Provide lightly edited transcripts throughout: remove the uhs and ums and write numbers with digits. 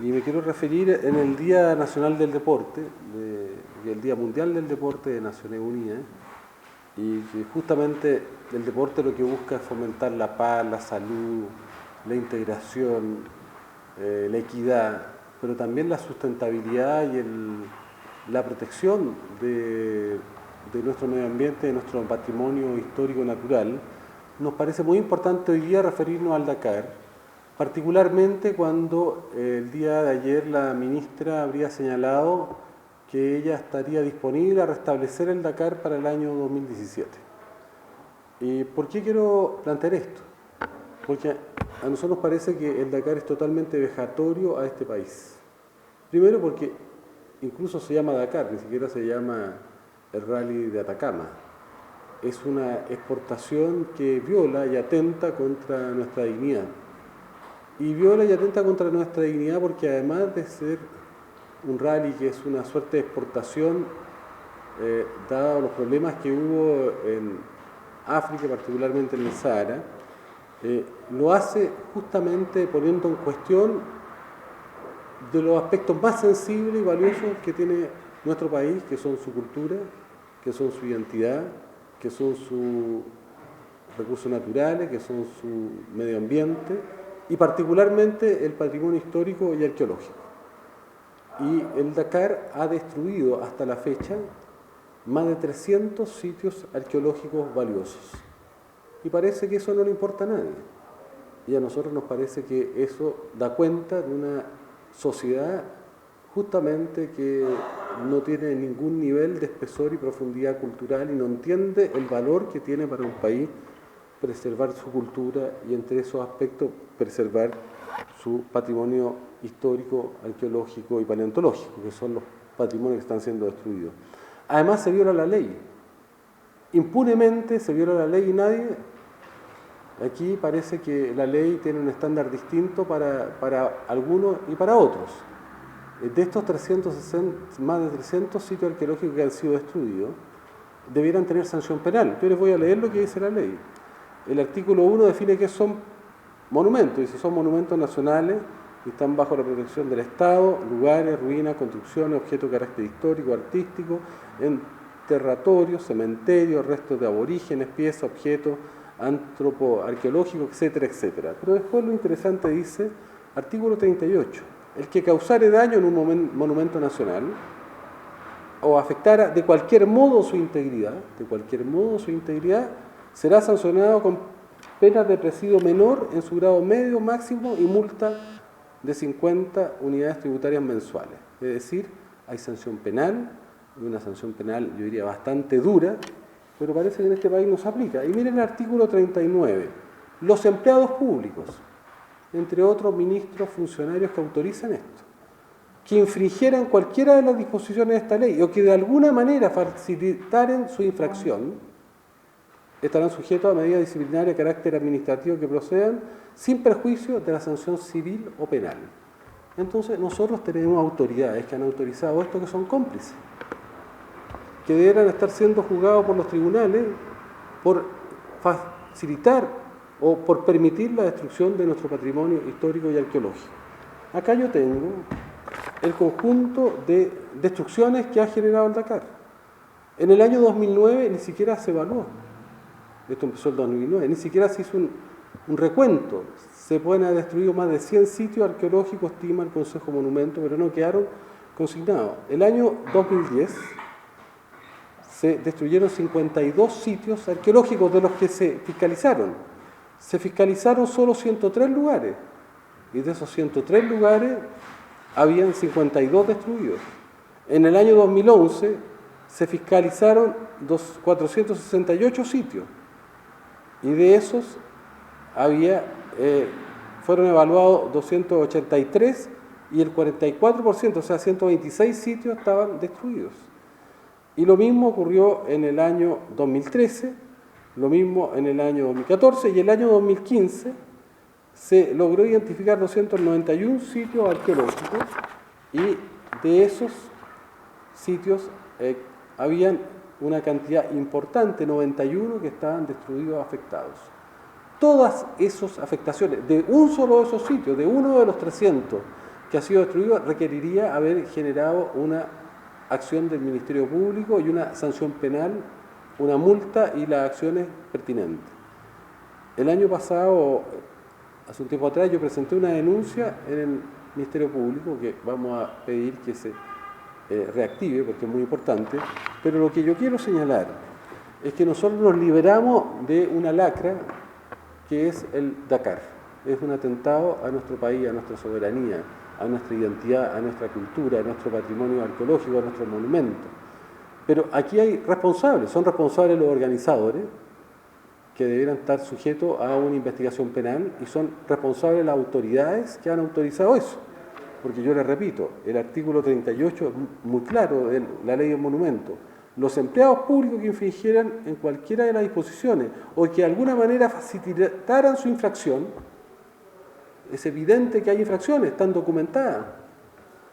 Y me quiero referir en el Día Nacional del Deporte y el Día Mundial del Deporte de Naciones Unidas, y que justamente el deporte lo que busca es fomentar la paz, la salud, la integración, la equidad, pero también la sustentabilidad y la protección de nuestro medio ambiente, de nuestro patrimonio histórico natural. Nos parece muy importante hoy día referirnos al Dakar, particularmente cuando el día de ayer la ministra habría señalado que ella estaría disponible a restablecer el Dakar para el año 2017. ¿Y por qué quiero plantear esto? Porque a nosotros nos parece que el Dakar es totalmente vejatorio a este país. Primero porque incluso se llama Dakar, ni siquiera se llama el Rally de Atacama. Es una exportación que viola y atenta contra nuestra dignidad. Y viola y atenta contra nuestra dignidad porque además de ser un rally que es una suerte de exportación, dado los problemas que hubo en África, particularmente en el Sahara, lo hace justamente poniendo en cuestión de los aspectos más sensibles y valiosos que tiene nuestro país, que son su cultura, que son su identidad, que son sus recursos naturales, que son su medio ambiente y particularmente el patrimonio histórico y arqueológico. Y el Dakar ha destruido hasta la fecha más de 300 sitios arqueológicos valiosos. Y parece que eso no le importa a nadie. Y a nosotros nos parece que eso da cuenta de una sociedad justamente que no tiene ningún nivel de espesor y profundidad cultural y no entiende el valor que tiene para un país preservar su cultura y entre esos aspectos preservar su patrimonio histórico, arqueológico y paleontológico, que son los patrimonios que están siendo destruidos. Además se viola la ley. Impunemente se viola la ley y nadie... Aquí parece que la ley tiene un estándar distinto para algunos y para otros. De estos 360, más de 300 sitios arqueológicos que han sido destruidos, debieran tener sanción penal. Yo les voy a leer lo que dice la ley. El artículo 1 define qué son monumentos. Dice, son monumentos nacionales y están bajo la protección del Estado, lugares, ruinas, construcciones, objetos de carácter histórico, artístico, enterratorios, cementerios, restos de aborígenes, piezas, objetos, antropoarqueológicos, etcétera, etcétera. Pero después lo interesante dice, artículo 38, el que causare daño en un monumento nacional o afectara de cualquier modo su integridad, será sancionado con pena de presidio menor en su grado medio, máximo y multa de 50 unidades tributarias mensuales. Es decir, hay sanción penal, y una sanción penal, yo diría, bastante dura, pero parece que en este país no se aplica. Y miren el artículo 39. Los empleados públicos, entre otros ministros, funcionarios que autorizan esto, que infringieran cualquiera de las disposiciones de esta ley o que de alguna manera facilitaren su infracción, estarán sujetos a medidas disciplinarias de carácter administrativo que procedan sin perjuicio de la sanción civil o penal. Entonces nosotros tenemos autoridades que han autorizado esto, que son cómplices, que deberán estar siendo juzgados por los tribunales por facilitar o por permitir la destrucción de nuestro patrimonio histórico y arqueológico. Acá yo tengo el conjunto de destrucciones que ha generado el Dakar. En el año 2009 ni siquiera se evaluó. Esto empezó en 2009, ni siquiera se hizo un recuento. Se pueden haber destruido más de 100 sitios arqueológicos, estima el Consejo Monumento, pero no quedaron consignados. El año 2010 se destruyeron 52 sitios arqueológicos de los que se fiscalizaron. Se fiscalizaron solo 103 lugares, y de esos 103 lugares habían 52 destruidos. En el año 2011 se fiscalizaron 468 sitios, y de esos fueron evaluados 283 y el 44%, o sea, 126 sitios estaban destruidos. Y lo mismo ocurrió en el año 2013, lo mismo en el año 2014 y el año 2015 se logró identificar 291 sitios arqueológicos y de esos sitios habían una cantidad importante, 91, que estaban destruidos o afectados. Todas esas afectaciones de un solo de esos sitios, de uno de los 300 que ha sido destruido requeriría haber generado una acción del Ministerio Público y una sanción penal, una multa y las acciones pertinentes. El año pasado, hace un tiempo atrás, yo presenté una denuncia en el Ministerio Público que vamos a pedir que se reactive porque es muy importante, pero lo que yo quiero señalar es que nosotros nos liberamos de una lacra que es el Dakar. Es un atentado a nuestro país, a nuestra soberanía, a nuestra identidad, a nuestra cultura, a nuestro patrimonio arqueológico, a nuestros monumentos. Pero aquí hay responsables, son responsables los organizadores, que debieran estar sujetos a una investigación penal, y son responsables las autoridades que han autorizado eso. Porque yo les repito, el artículo 38 es muy claro de la ley del monumento. Los empleados públicos que infringieran en cualquiera de las disposiciones o que de alguna manera facilitaran su infracción, es evidente que hay infracciones, están documentadas.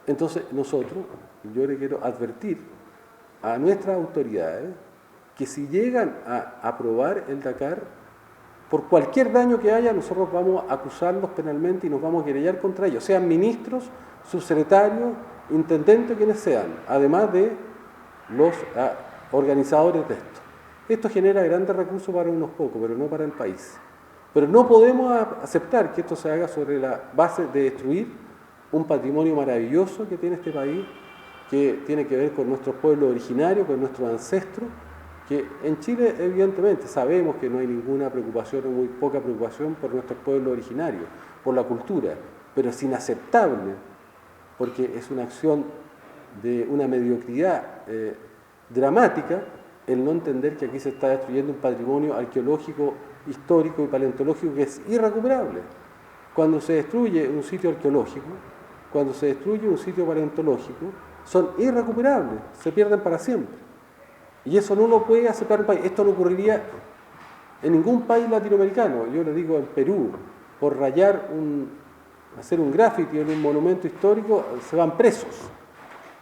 Entonces nosotros, yo le quiero advertir a nuestras autoridades que si llegan a aprobar el Dakar, por cualquier daño que haya, nosotros vamos a acusarlos penalmente y nos vamos a querellar contra ellos, sean ministros, subsecretarios, intendentes, quienes sean, además de los organizadores de esto. Esto genera grandes recursos para unos pocos, pero no para el país. Pero no podemos aceptar que esto se haga sobre la base de destruir un patrimonio maravilloso que tiene este país, que tiene que ver con nuestros pueblos originarios, con nuestros ancestros, que en Chile evidentemente sabemos que no hay ninguna preocupación o muy poca preocupación por nuestros pueblos originarios, por la cultura, pero es inaceptable porque es una acción de una mediocridad dramática el no entender que aquí se está destruyendo un patrimonio arqueológico, histórico y paleontológico que es irrecuperable. Cuando se destruye un sitio arqueológico, cuando se destruye un sitio paleontológico, son irrecuperables, se pierden para siempre. Y eso no lo puede aceptar un país. Esto no ocurriría en ningún país latinoamericano. Yo le digo en Perú, por hacer un graffiti en un monumento histórico, se van presos.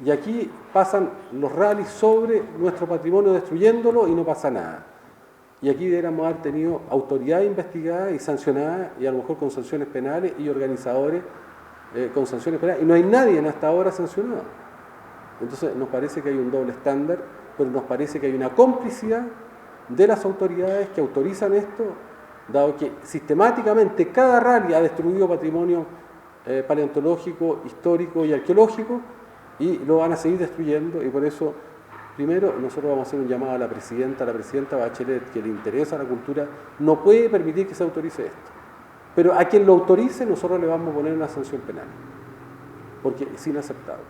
Y aquí pasan los rallies sobre nuestro patrimonio destruyéndolo y no pasa nada. Y aquí deberíamos haber tenido autoridades investigadas y sancionadas, y a lo mejor con sanciones penales, y organizadores con sanciones penales. Y no hay nadie hasta ahora sancionado. Entonces nos parece que hay un doble estándar, pero nos parece que hay una complicidad de las autoridades que autorizan esto, dado que sistemáticamente cada rally ha destruido patrimonio paleontológico, histórico y arqueológico, y lo van a seguir destruyendo. Y por eso, primero, nosotros vamos a hacer un llamado a la presidenta Bachelet, que le interesa la cultura, no puede permitir que se autorice esto. Pero a quien lo autorice, nosotros le vamos a poner una sanción penal, porque es inaceptable.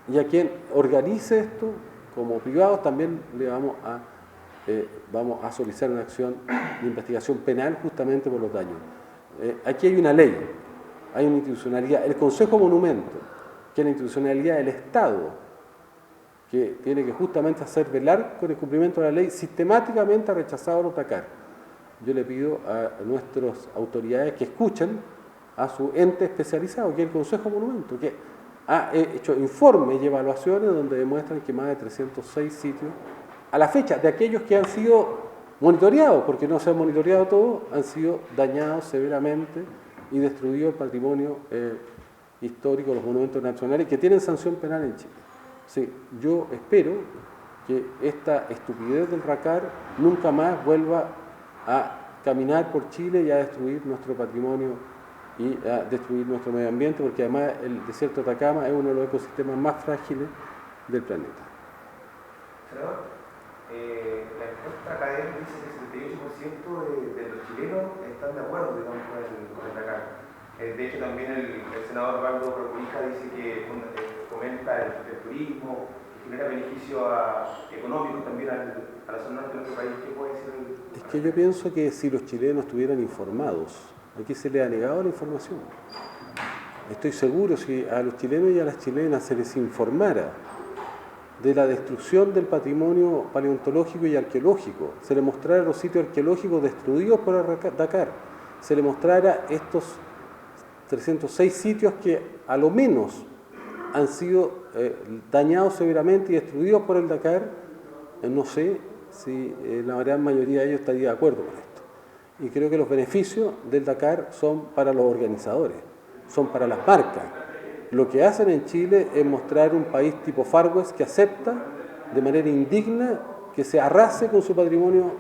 Y a quien organice esto, como privados, también le vamos a solicitar una acción de investigación penal justamente por los daños. Aquí hay una ley, hay una institucionalidad. El Consejo Monumento, que es la institucionalidad del Estado, que tiene que justamente hacer velar con el cumplimiento de la ley, sistemáticamente ha rechazado los Dakar. Yo le pido a nuestras autoridades que escuchen a su ente especializado, que es el Consejo Monumento, que ha hecho informes y evaluaciones donde demuestran que más de 306 sitios, a la fecha, de aquellos que han sido monitoreados, porque no se han monitoreado todos, han sido dañados severamente y destruido el patrimonio histórico, los monumentos nacionales, que tienen sanción penal en Chile. Sí, yo espero que esta estupidez del Dakar nunca más vuelva a caminar por Chile y a destruir nuestro patrimonio y a destruir nuestro medio ambiente, porque además el desierto de Atacama es uno de los ecosistemas más frágiles del planeta. Senador, la encuesta académica dice que el 78% de los chilenos están de acuerdo, digamos, con el Dakar. De hecho, también el senador Osvaldo Procurija dice que fomenta el turismo, que genera beneficios económicos también a la zona norte de nuestro país. ¿Qué puede decir el... Es que yo pienso que si los chilenos estuvieran informados, aquí se les ha negado la información. Estoy seguro, si a los chilenos y a las chilenas se les informara de la destrucción del patrimonio paleontológico y arqueológico, se les mostrara los sitios arqueológicos destruidos por el Dakar, se les mostrara estos 306 sitios que a lo menos han sido dañados severamente y destruidos por el Dakar, no sé si la gran mayoría de ellos estaría de acuerdo con esto. Y creo que los beneficios del Dakar son para los organizadores, son para las marcas. Lo que hacen en Chile es mostrar un país tipo Far West que acepta de manera indigna que se arrase con su patrimonio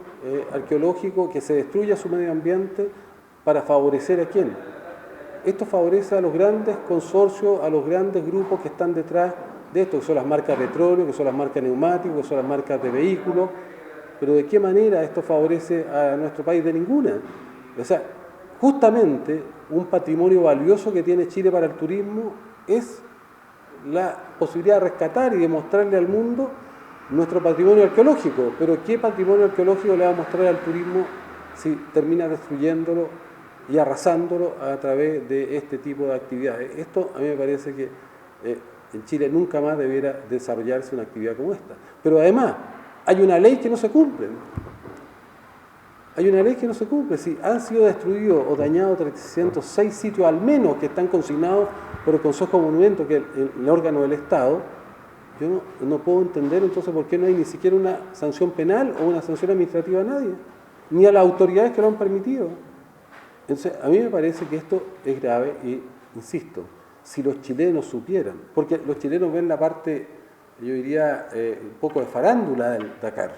arqueológico, que se destruya su medio ambiente para favorecer a quién. Esto favorece a los grandes consorcios, a los grandes grupos que están detrás de esto, que son las marcas de petróleo, que son las marcas de neumáticos, que son las marcas de vehículos. Pero ¿de qué manera esto favorece a nuestro país? De ninguna. O sea, justamente un patrimonio valioso que tiene Chile para el turismo es la posibilidad de rescatar y de mostrarle al mundo nuestro patrimonio arqueológico. Pero ¿qué patrimonio arqueológico le va a mostrar al turismo si termina destruyéndolo y arrasándolo a través de este tipo de actividades? Esto a mí me parece que en Chile nunca más debiera desarrollarse una actividad como esta. Pero además, hay una ley que no se cumple. Hay una ley que no se cumple. Si han sido destruidos o dañados 306 sitios al menos que están consignados por el Consejo de Monumentos, que es el órgano del Estado, yo no puedo entender entonces por qué no hay ni siquiera una sanción penal o una sanción administrativa a nadie, ni a las autoridades que lo han permitido. Entonces, a mí me parece que esto es grave y, insisto, si los chilenos supieran, porque los chilenos ven la parte, yo diría, un poco de farándula del Dakar,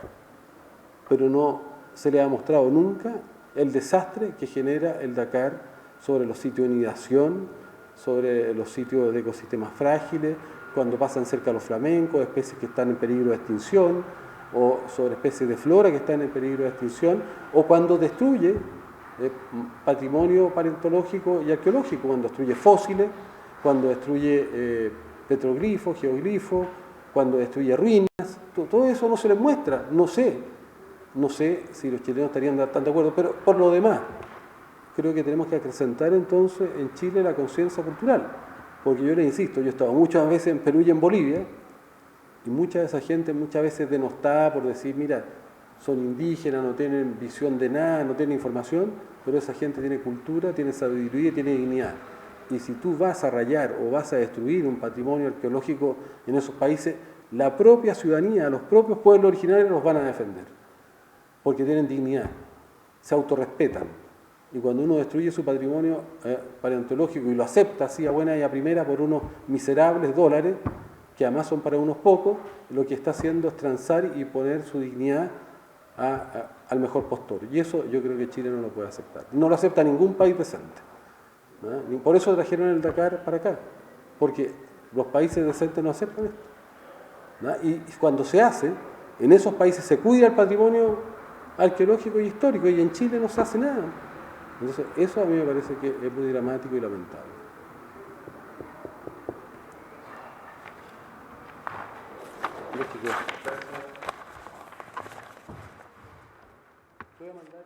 pero no se les ha mostrado nunca el desastre que genera el Dakar sobre los sitios de nidación, sobre los sitios de ecosistemas frágiles, cuando pasan cerca de los flamencos, especies que están en peligro de extinción, o sobre especies de flora que están en peligro de extinción, o cuando destruye patrimonio paleontológico y arqueológico, cuando destruye fósiles, cuando destruye petroglifos, geoglifos, cuando destruye ruinas. Todo eso no se les muestra. No sé si los chilenos estarían tan de acuerdo, pero por lo demás, creo que tenemos que acrecentar entonces en Chile la conciencia cultural, porque yo les insisto, yo he estado muchas veces en Perú y en Bolivia, y mucha de esa gente muchas veces denostada por decir, mira, son indígenas, no tienen visión de nada, no tienen información, pero esa gente tiene cultura, tiene sabiduría y tiene dignidad. Y si tú vas a rayar o vas a destruir un patrimonio arqueológico en esos países, la propia ciudadanía, los propios pueblos originarios los van a defender, porque tienen dignidad, se autorrespetan. Y cuando uno destruye su patrimonio paleontológico y lo acepta así a buena y a primera por unos miserables dólares, que además son para unos pocos, lo que está haciendo es transar y poner su dignidad al mejor postor. Y eso yo creo que Chile no lo puede aceptar. No lo acepta ningún país decente. ¿No? Por eso trajeron el Dakar para acá, porque los países decentes no aceptan esto. ¿No? Y cuando se hace, en esos países se cuida el patrimonio arqueológico y histórico, y en Chile no se hace nada. Entonces, eso a mí me parece que es muy dramático y lamentable. Voy a mandar